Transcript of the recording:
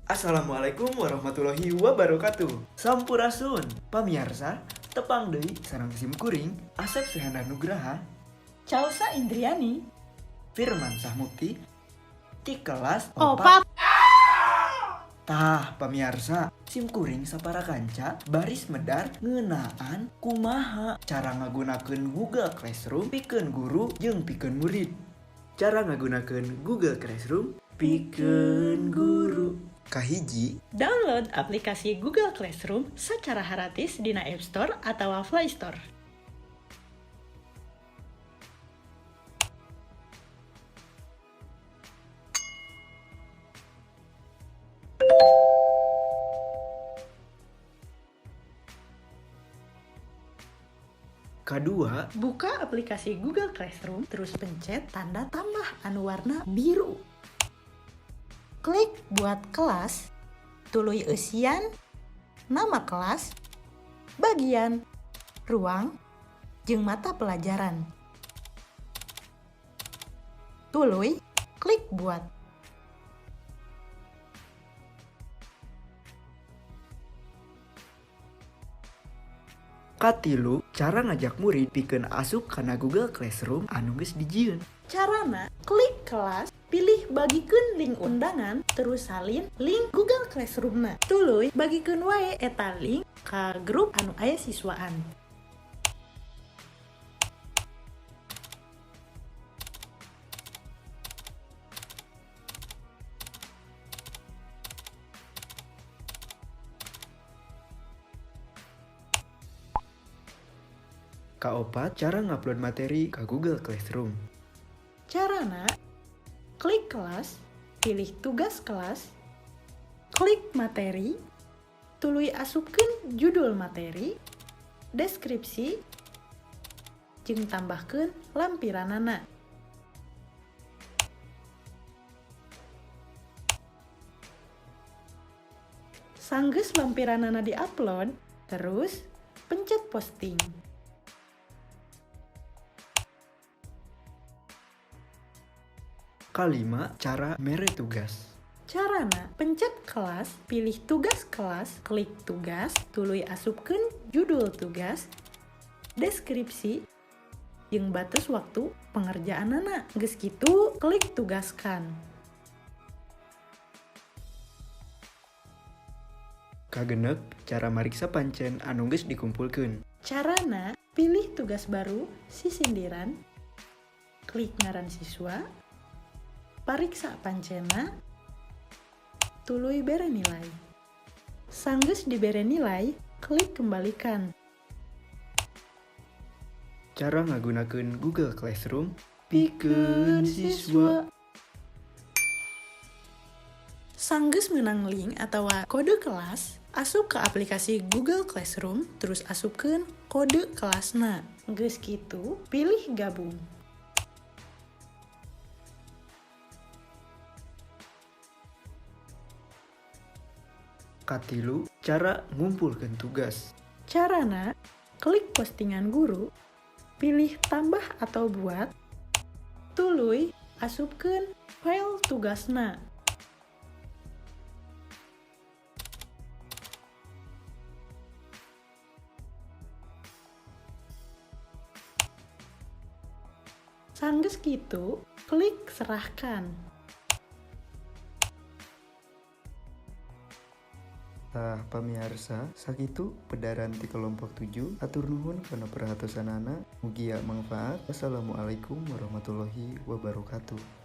Assalamualaikum warahmatullahi wabarakatuh. Sampurasun, pamirsa, tepang deui sareng simkuring Asep Suhanda Nugraha, Causa Indriani, Firman Sahmukti, ti kelas Opat. Tah pamirsa, simkuring sapara kanca baris medar ngeunaan kumaha cara ngagunakeun Google Classroom pikeun guru jeung pikeun murid. Cara ngagunakeun Google Classroom pikeun guru. Kahiji, Download aplikasi Google Classroom secara gratis di App Store atau Play Store. kadua, Buka aplikasi Google Classroom, terus pencet tanda tambah anu warna biru. Klik buat kelas, tuluy eusian, nama kelas, bagian, ruang, jeung mata pelajaran. Tuluy klik buat. katilu, cara ngajak murid pikeun asup kana Google Classroom anu geus dijieun. Carana, klik kelas, pilih bagikeun link undangan, terus salin link Google Classroom-na. Tuluy bagikeun wae eta link ka grup anu aya siswaan. Kaopat, cara ngupload materi ke Google Classroom. Carana, klik kelas, pilih tugas kelas, klik materi, tuluy asupkeun judul materi, deskripsi, jeung tambahkeun lampiranana. Sanggeus lampiranana di-upload, terus pencet posting. Kalima, cara mere tugas. Carana, pencet kelas, pilih tugas kelas, klik tugas, tuluy asupkeun judul tugas, deskripsi, jeung batas waktu pengerjaanana. Geus kitu, klik tugaskan. Kagenep, cara mariksa pancen anu geus dikumpulkeun. Carana, pilih tugas baru, sisindiran, klik ngaran siswa, pariksa pancena, tuluy bere nilai. Sanggeus dibere nilai, klik kembalikan. Cara ngagunakeun Google Classroom pikeun siswa. Sanggeus meunang link atau kode kelas, asup ke aplikasi Google Classroom, terus asupkeun kode kelasna. Geus kitu, pilih gabung. Katilu, cara ngumpulkeun tugas. Carana, klik postingan guru, pilih tambah atau buat, tuluy asupkeun file tugasna. Sanggeus kitu, klik serahkan. Tah pamirsa, sakitu pedaran ti kelompok 7. Atur nuhun kana perhatosanana, mugia manfaat. Wassalamualaikum warahmatullahi wabarakatuh.